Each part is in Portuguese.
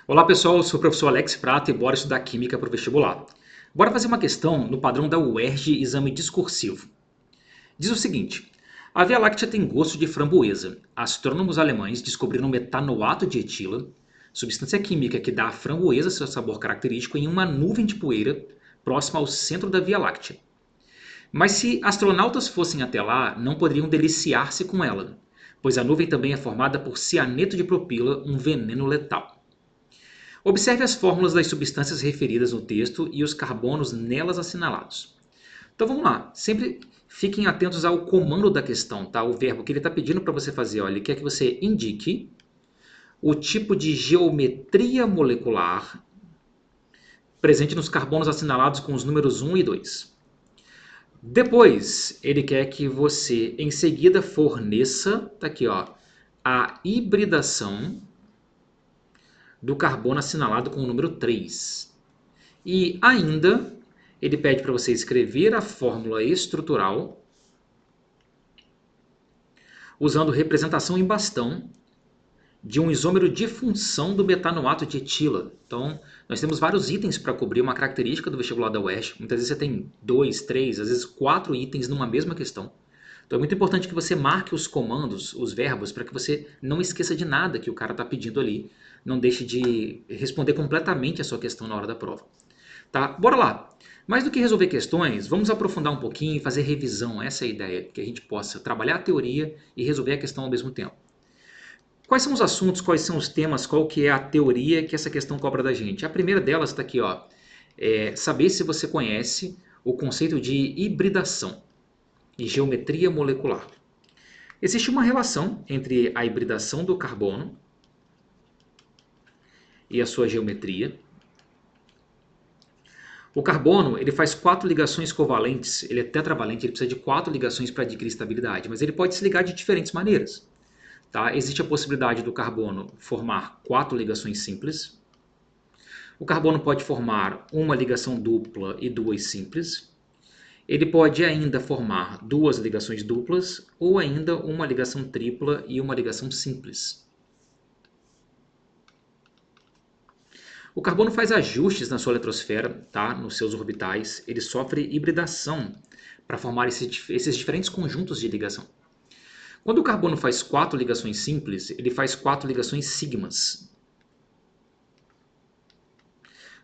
Olá pessoal, eu sou o professor Alex Prata e bora estudar Química para o vestibular. Bora fazer uma questão no padrão da UERJ Exame Discursivo. Diz o seguinte: a Via Láctea tem gosto de framboesa. Astrônomos alemães descobriram metanoato de etila, substância química que dá à framboesa seu sabor característico, em uma nuvem de poeira próxima ao centro da Via Láctea. Mas se astronautas fossem até lá, não poderiam deliciar-se com ela, pois a nuvem também é formada por cianeto de propila, um veneno letal. Observe as fórmulas das substâncias referidas no texto e os carbonos nelas assinalados. Então vamos lá, sempre fiquem atentos ao comando da questão, tá? O verbo que ele está pedindo para você fazer, olha, ele quer que você indique o tipo de geometria molecular presente nos carbonos assinalados com os números 1 e 2. Depois, ele quer que você, em seguida, forneça, tá aqui, ó, a hibridação do carbono assinalado com o número 3. E ainda, ele pede para você escrever a fórmula estrutural usando representação em bastão de um isômero de função do metanoato de etila. Então, nós temos vários itens para cobrir uma característica do vestibular da UERJ. Muitas vezes você tem 2, 3, às vezes 4 itens numa mesma questão. Então é muito importante que você marque os comandos, os verbos, para que você não esqueça de nada que o cara está pedindo ali. Não deixe de responder completamente a sua questão na hora da prova. Tá? Bora lá! Mais do que resolver questões, vamos aprofundar um pouquinho e fazer revisão. Essa é a ideia, que a gente possa trabalhar a teoria e resolver a questão ao mesmo tempo. Quais são os assuntos, quais são os temas, qual que é a teoria que essa questão cobra da gente? A primeira delas está aqui, ó, saber se você conhece o conceito de hibridação e geometria molecular. Existe uma relação entre a hibridação do carbono e a sua geometria. O carbono ele faz 4 ligações covalentes, ele é tetravalente, ele precisa de 4 ligações para adquirir estabilidade, mas ele pode se ligar de diferentes maneiras. Tá? Existe a possibilidade do carbono formar 4 ligações simples. O carbono pode formar uma ligação dupla e 2 simples. Ele pode ainda formar 2 ligações duplas ou ainda uma ligação tripla e uma ligação simples. O carbono faz ajustes na sua eletrosfera, tá? Nos seus orbitais. Ele sofre hibridação para formar esses diferentes conjuntos de ligação. Quando o carbono faz 4 ligações simples, ele faz 4 ligações sigmas.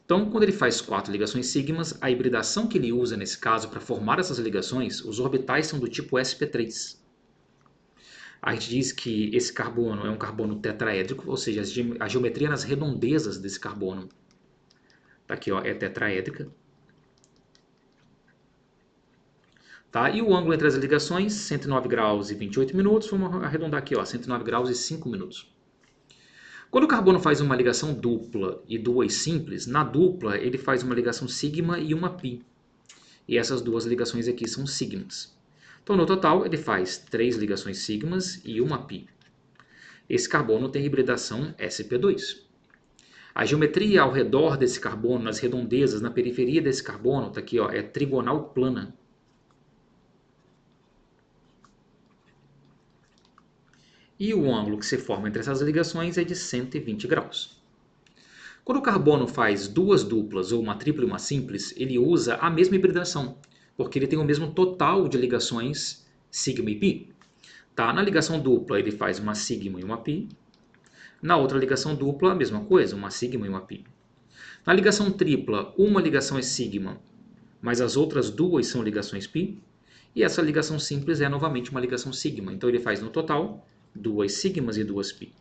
Então, quando ele faz 4 ligações sigmas, a hibridação que ele usa nesse caso para formar essas ligações, os orbitais são do tipo sp3. A gente diz que esse carbono é um carbono tetraédrico, ou seja, a geometria nas redondezas desse carbono tá aqui, ó, é tetraédrica. Tá? E o ângulo entre as ligações, 109 graus e 28 minutos, vamos arredondar aqui, ó, 109 graus e 5 minutos. Quando o carbono faz uma ligação dupla e 2 simples, na dupla ele faz uma ligação sigma e uma pi. E essas duas ligações aqui são sigmas. Então, no total, ele faz 3 ligações sigmas e uma pi. Esse carbono tem hibridação sp2. A geometria ao redor desse carbono, nas redondezas, na periferia desse carbono, está aqui, ó, é trigonal plana. E o ângulo que se forma entre essas ligações é de 120 graus. Quando o carbono faz 2 duplas ou uma tripla e uma simples, ele usa a mesma hibridação, porque ele tem o mesmo total de ligações sigma e pi. Tá? Na ligação dupla ele faz uma sigma e uma pi. Na outra ligação dupla a mesma coisa, uma sigma e uma pi. Na ligação tripla, uma ligação é sigma, mas as outras duas são ligações pi. E essa ligação simples é novamente uma ligação sigma. Então ele faz no total 2 sigmas e 2 π.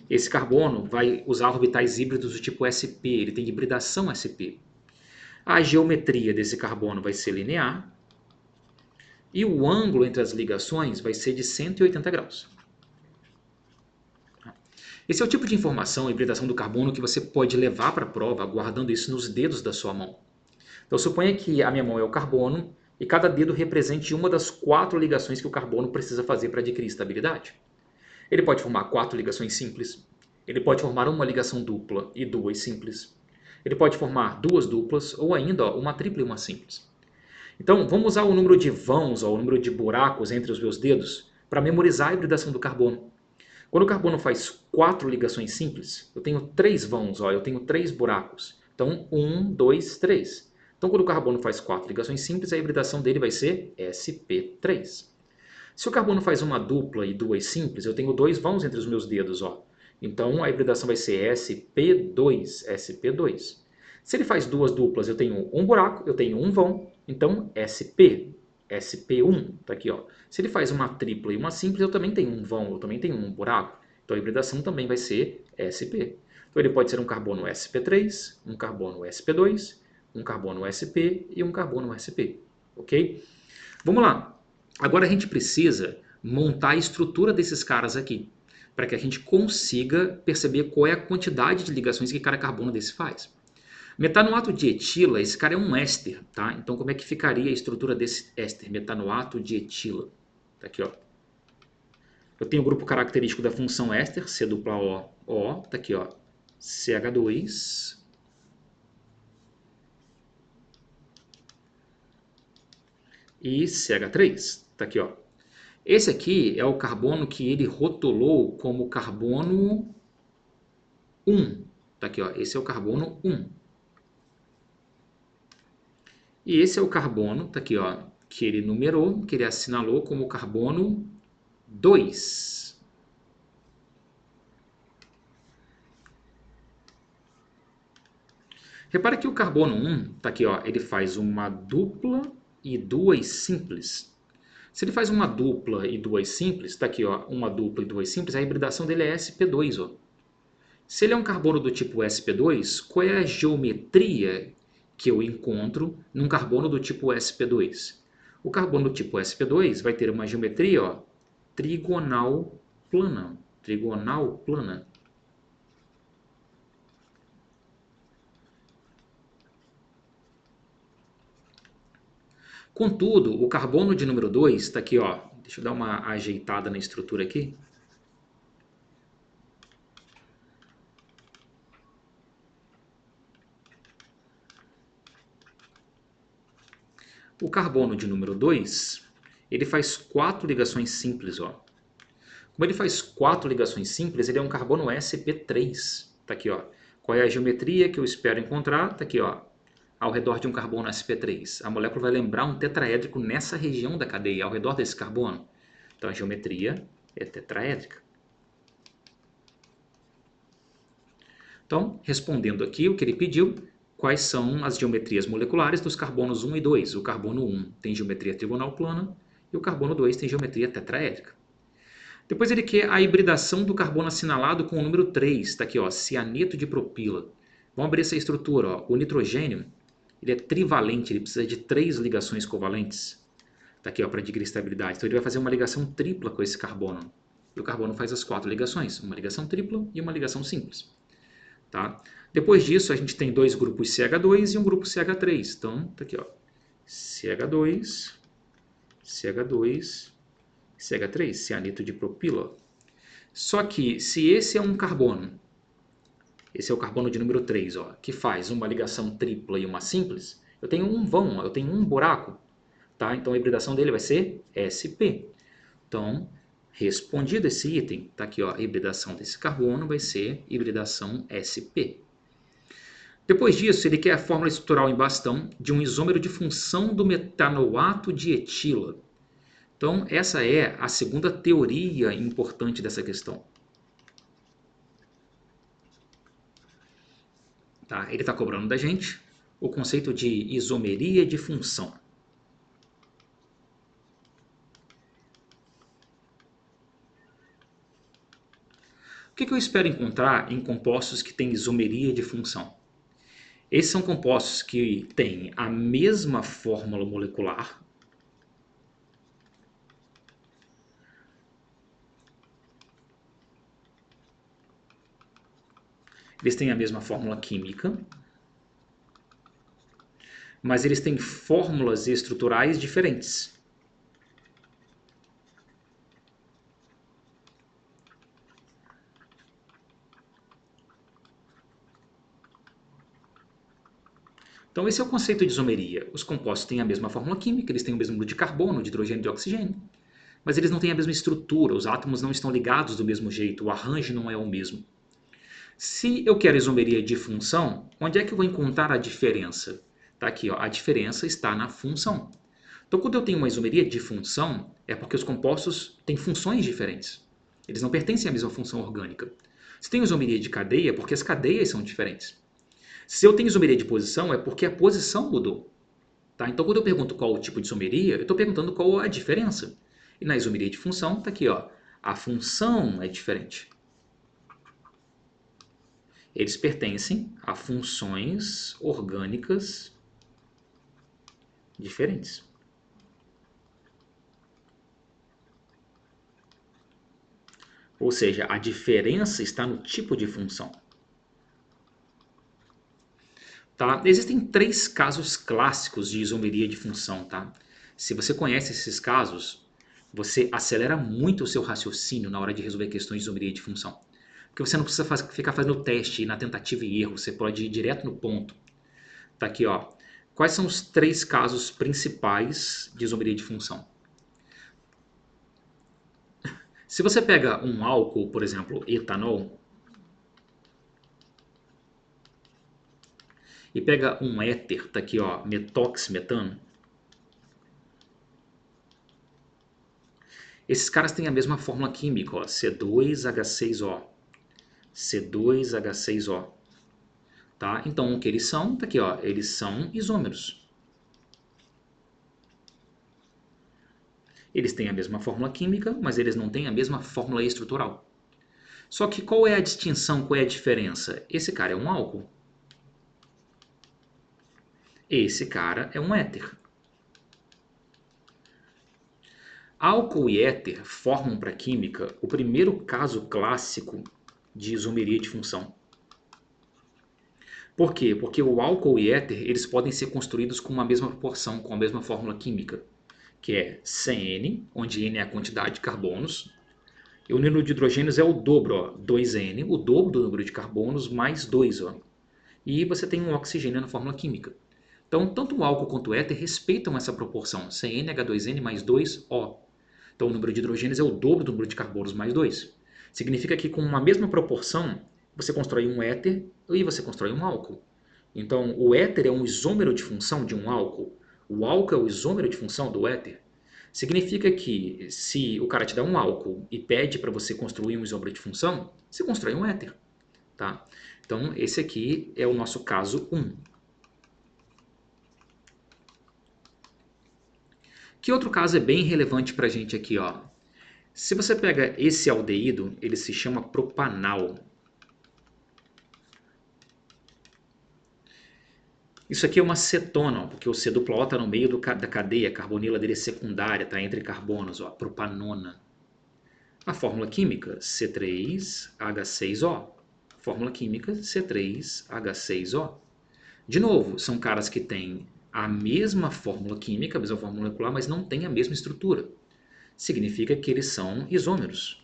Esse carbono vai usar orbitais híbridos do tipo sp, ele tem hibridação sp. A geometria desse carbono vai ser linear e o ângulo entre as ligações vai ser de 180 graus. Esse é o tipo de informação, hibridação do carbono, que você pode levar para a prova guardando isso nos dedos da sua mão. Então suponha que a minha mão é o carbono e cada dedo represente uma das 4 ligações que o carbono precisa fazer para adquirir estabilidade. Ele pode formar 4 ligações simples, ele pode formar uma ligação dupla e 2 simples, ele pode formar 2 duplas ou ainda uma tripla e uma simples. Então vamos usar o número de vãos, o número de buracos entre os meus dedos para memorizar a hibridação do carbono. Quando o carbono faz 4 ligações simples, eu tenho 3 vãos, ó, eu tenho 3 buracos. Então, 1, 2, 3. Então, quando o carbono faz 4 ligações simples, a hibridação dele vai ser sp3. Se o carbono faz uma dupla e 2 simples, eu tenho 2 vãos entre os meus dedos, ó. Então, a hibridação vai ser sp2, sp2. Se ele faz duas duplas, eu tenho um buraco, eu tenho um vão, então sp, sp1, tá aqui, ó. Se ele faz uma tripla e uma simples, eu também tenho um vão, eu também tenho um buraco. Então a hibridação também vai ser sp. Então ele pode ser um carbono sp3, um carbono sp2, um carbono sp e um carbono sp, ok? Vamos lá. Agora a gente precisa montar a estrutura desses caras aqui, para que a gente consiga perceber qual é a quantidade de ligações que cada carbono desse faz. Metanoato de etila, esse cara é um éster, tá? Então como é que ficaria a estrutura desse éster, metanoato de etila? Tá aqui, ó. Eu tenho o grupo característico da função éster, C dupla O, O, tá aqui, ó. CH2 e CH3, tá aqui, ó. Esse aqui é o carbono que ele rotulou como carbono 1, tá aqui, ó. Esse é o carbono 1. E esse é o carbono, tá aqui, ó, que ele numerou, que ele assinalou como carbono 2. Repara que o carbono 1, tá aqui, ó, ele faz uma dupla e duas simples. Se ele faz uma dupla e duas simples, tá aqui, ó, uma dupla e duas simples, a hibridação dele é sp2, ó. Se ele é um carbono do tipo sp2, qual é a geometria que eu encontro num carbono do tipo sp2? O carbono do tipo sp2 vai ter uma geometria, ó, trigonal plana. Trigonal plana. Contudo, o carbono de número 2 está aqui, ó. Deixa eu dar uma ajeitada na estrutura aqui. O carbono de número 2, ele faz 4 ligações simples, ó. Como ele faz 4 ligações simples, ele é um carbono sp3. Tá aqui, ó. Qual é a geometria que eu espero encontrar? Tá aqui, ó. Ao redor de um carbono sp3. A molécula vai lembrar um tetraédrico nessa região da cadeia, ao redor desse carbono. Então a geometria é tetraédrica. Então, respondendo aqui o que ele pediu, quais são as geometrias moleculares dos carbonos 1 e 2. O carbono 1 tem geometria trigonal plana e o carbono 2 tem geometria tetraédrica. Depois ele quer a hibridação do carbono assinalado com o número 3, está aqui, ó, cianeto de propila. Vamos abrir essa estrutura, ó. O nitrogênio, ele é trivalente, ele precisa de 3 ligações covalentes. Está aqui, para adquirir estabilidade. Então ele vai fazer uma ligação tripla com esse carbono. E o carbono faz as 4 ligações, uma ligação tripla e uma ligação simples. Tá? Depois disso, a gente tem dois grupos CH2 e um grupo CH3. Então, tá aqui, ó. CH2, CH2, CH3, cianeto de propila. Só que, se esse é um carbono, esse é o carbono de número 3, ó, que faz uma ligação tripla e uma simples, eu tenho um vão, eu tenho um buraco. Tá? Então, a hibridação dele vai ser sp. Então, respondido esse item, tá aqui, ó, a hibridação desse carbono vai ser hibridação sp. Depois disso, ele quer a fórmula estrutural em bastão de um isômero de função do metanoato de etila. Então, essa é a segunda teoria importante dessa questão. Tá? Ele está cobrando da gente o conceito de isomeria de função. O que eu espero encontrar em compostos que têm isomeria de função? Esses são compostos que têm a mesma fórmula molecular, eles têm a mesma fórmula química, mas eles têm fórmulas estruturais diferentes. Então esse é o conceito de isomeria. Os compostos têm a mesma fórmula química, eles têm o mesmo número de carbono, de hidrogênio e de oxigênio, mas eles não têm a mesma estrutura, os átomos não estão ligados do mesmo jeito, o arranjo não é o mesmo. Se eu quero isomeria de função, onde é que eu vou encontrar a diferença? Está aqui, ó, a diferença está na função. Então, quando eu tenho uma isomeria de função, é porque os compostos têm funções diferentes. Eles não pertencem à mesma função orgânica. Se tem isomeria de cadeia, é porque as cadeias são diferentes. Se eu tenho isomeria de posição, é porque a posição mudou. Tá? Então, quando eu pergunto qual o tipo de isomeria, eu estou perguntando qual a diferença. E na isomeria de função, está aqui, ó, a função é diferente. Eles pertencem a funções orgânicas diferentes. Ou seja, a diferença está no tipo de função. Tá? Existem 3 casos clássicos de isomeria de função. Tá? Se você conhece esses casos, você acelera muito o seu raciocínio na hora de resolver questões de isomeria de função. Porque você não precisa ficar fazendo teste na tentativa e erro, você pode ir direto no ponto. Tá aqui, ó. Quais são os 3 casos principais de isomeria de função? Se você pega um álcool, por exemplo, etanol, e pega um éter, tá aqui, ó, metoximetano, esses caras têm a mesma fórmula química, ó, C2H6O. C2H6O. Tá? Então, o que eles são? Tá aqui, ó, eles são isômeros. Eles têm a mesma fórmula química, mas eles não têm a mesma fórmula estrutural. Só que qual é a distinção, qual é a diferença? Esse cara é um álcool. Esse cara é um éter. Álcool e éter formam para a química o primeiro caso clássico de isomeria de função. Por quê? Porque o álcool e éter eles podem ser construídos com uma mesma proporção, com a mesma fórmula química, que é CN, onde N é a quantidade de carbonos, e o número de hidrogênios é o dobro, ó, 2N, o dobro do número de carbonos mais 2. Ó. E você tem um oxigênio na fórmula química. Então, tanto o álcool quanto o éter respeitam essa proporção, CnH2n mais 2O. Então, o número de hidrogênios é o dobro do número de carbonos mais 2. Significa que com uma mesma proporção, você constrói um éter e você constrói um álcool. Então, o éter é um isômero de função de um álcool. O álcool é o isômero de função do éter. Significa que se o cara te dá um álcool e pede para você construir um isômero de função, você constrói um éter. Tá? Então, esse aqui é o nosso caso 1. Que outro caso é bem relevante para a gente aqui? Ó? Se você pega esse aldeído, ele se chama propanal. Isso aqui é uma cetona, porque o C-O está no meio da cadeia, a carbonila dele é secundária, está entre carbonos, ó, propanona. A fórmula química, C3H6O. Fórmula química, C3H6O. De novo, são caras que têm a mesma fórmula química, a mesma fórmula molecular, mas não têm a mesma estrutura. Significa que eles são isômeros.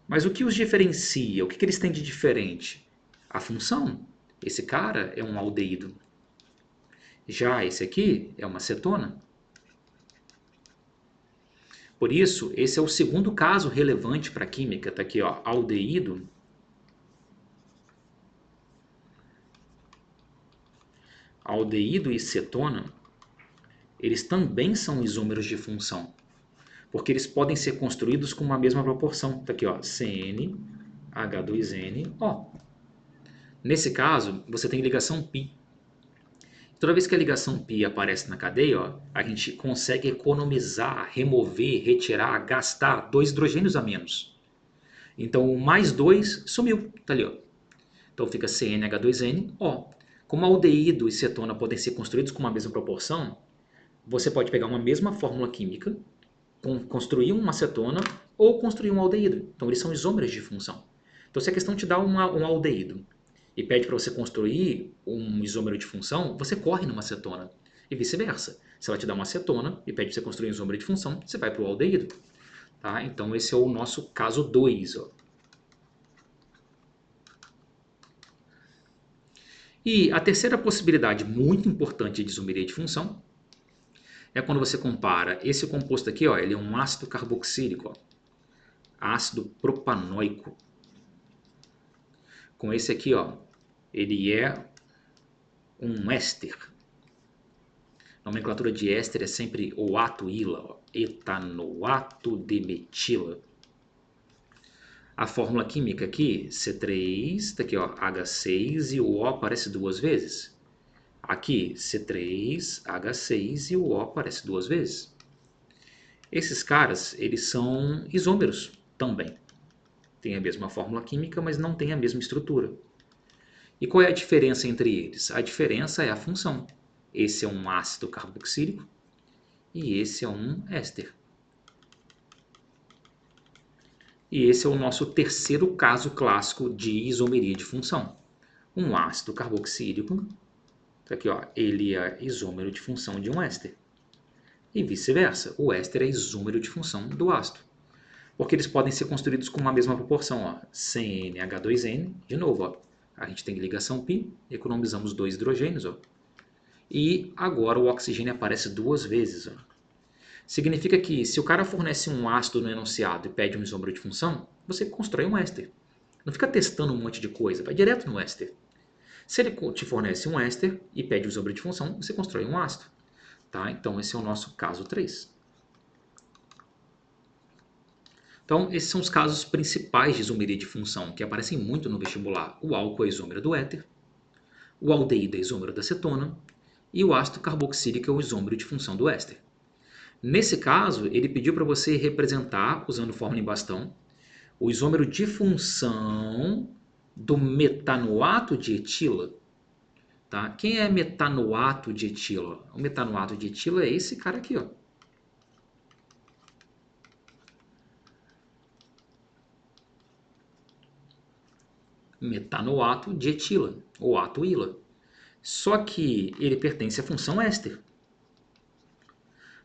Mas o que os diferencia? O que eles têm de diferente? A função. Esse cara é um aldeído. Já esse aqui é uma cetona. Por isso, esse é o segundo caso relevante para a química. Está aqui, ó, aldeído. Aldeído e cetona, eles também são isômeros de função. Porque eles podem ser construídos com uma mesma proporção. Está aqui, ó, CnH2nO. Nesse caso, você tem ligação π. Toda vez que a ligação π aparece na cadeia, ó, a gente consegue economizar, remover, retirar, gastar 2 hidrogênios a menos. Então o mais 2 sumiu, tá ali, ó. Então fica CnH2nO. Como aldeído e cetona podem ser construídos com uma mesma proporção, você pode pegar uma mesma fórmula química, construir uma cetona ou construir um aldeído. Então eles são isômeros de função. Então se a questão te dá um aldeído e pede para você construir um isômero de função, você corre numa cetona. E vice-versa. Se ela te dá uma cetona e pede para você construir um isômero de função, você vai para o aldeído. Tá? Então esse é o nosso caso 2. Ó. E a terceira possibilidade muito importante de isomeria de função é quando você compara esse composto aqui, ó, ele é um ácido carboxílico, ó, ácido propanoico, com esse aqui, ó, ele é um éster. A nomenclatura de éster é sempre oatoíla, etanoato de metila. A fórmula química aqui, C3, tá aqui, ó, H6 e o O aparece duas vezes. Aqui, C3, H6 e o O aparece duas vezes. Esses caras, eles são isômeros também. Tem a mesma fórmula química, mas não tem a mesma estrutura. E qual é a diferença entre eles? A diferença é a função. Esse é um ácido carboxílico e esse é um éster. E esse é o nosso terceiro caso clássico de isomeria de função. Um ácido carboxílico, aqui, ó, ele é isômero de função de um éster. E vice-versa, o éster é isômero de função do ácido. Porque eles podem ser construídos com uma mesma proporção, ó, CnH2n, de novo, ó, a gente tem ligação π, economizamos 2 hidrogênios, ó, e agora o oxigênio aparece duas vezes. Ó. Significa que se o cara fornece um ácido no enunciado e pede um isômero de função, você constrói um éster. Não fica testando um monte de coisa, vai direto no éster. Se ele te fornece um éster e pede um isômero de função, você constrói um ácido. Tá? Então esse é o nosso caso 3. Então, esses são os casos principais de isomeria de função, que aparecem muito no vestibular. O álcool é isômero do éter, o aldeído é isômero da cetona e o ácido carboxílico é o isômero de função do éster. Nesse caso, ele pediu para você representar, usando fórmula em bastão, o isômero de função do metanoato de etila. Tá? Quem é metanoato de etila? O metanoato de etila é esse cara aqui, ó. Metanoato de etila, ou atoíla. Só que ele pertence à função éster.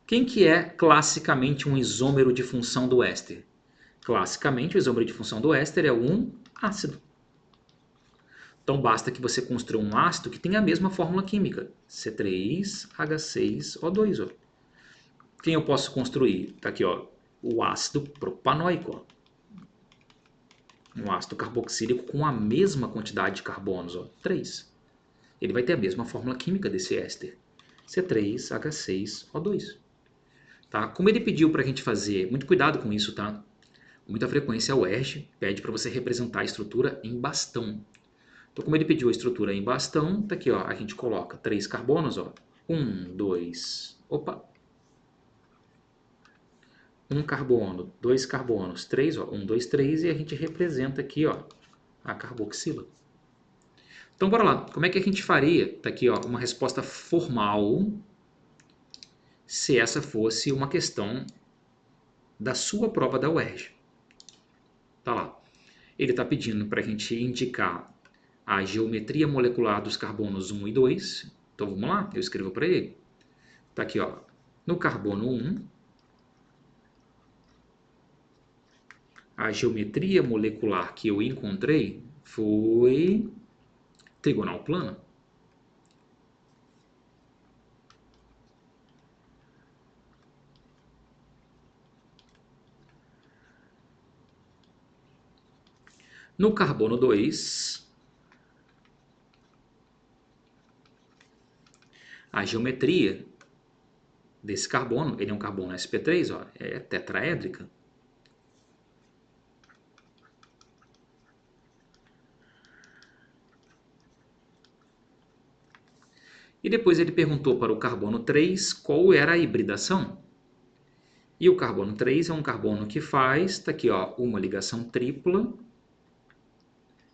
Quem que é classicamente um isômero de função do éster? Classicamente, o isômero de função do éster é um ácido. Então, basta que você construa um ácido que tenha a mesma fórmula química, C3H6O2. Ó. Quem eu posso construir? Está aqui, ó, o ácido propanoico. Ó. Um ácido carboxílico com a mesma quantidade de carbonos, ó, 3. Ele vai ter a mesma fórmula química desse éster, C3H6O2. Tá? Como ele pediu para a gente fazer, muito cuidado com isso, tá? Com muita frequência a UERJ pede para você representar a estrutura em bastão. Então, como ele pediu a estrutura em bastão, tá aqui, ó, a gente coloca 3 carbonos, ó, 1, 2, opa, 1 carbono, 2 carbonos, 3, ó, 1, 2, 3, e a gente representa aqui, ó, a carboxila. Então, bora lá. Como é que a gente faria? Tá aqui, ó, uma resposta formal, se essa fosse uma questão da sua prova da UERJ. Tá lá. Ele está pedindo para a gente indicar a geometria molecular dos carbonos 1 e 2. Então, vamos lá? Eu escrevo para ele. Tá aqui, ó. No carbono 1, a geometria molecular que eu encontrei foi trigonal plana. No carbono 2, a geometria desse carbono, ele é um carbono sp3, ó, é tetraédrica. E depois ele perguntou para o carbono 3 qual era a hibridação. E o carbono 3 é um carbono que faz, está aqui, ó, uma ligação tripla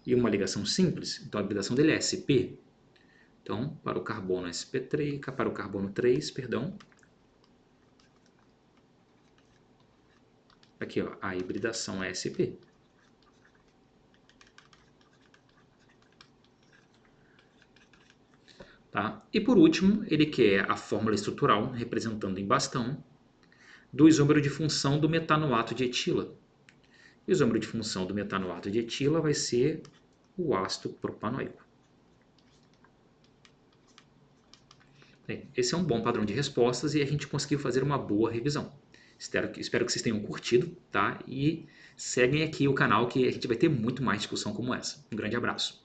e uma ligação simples. Então a hibridação dele é sp. Então, para o carbono sp3, para o carbono 3, perdão. Aqui, ó, a hibridação é sp. Tá? E por último, ele quer a fórmula estrutural, representando em bastão, do isômero de função do metanoato de etila. O isômero de função do metanoato de etila vai ser o ácido propanoico. Bem, esse é um bom padrão de respostas e a gente conseguiu fazer uma boa revisão. Espero que vocês tenham curtido, tá? E seguem aqui o canal que a gente vai ter muito mais discussão como essa. Um grande abraço.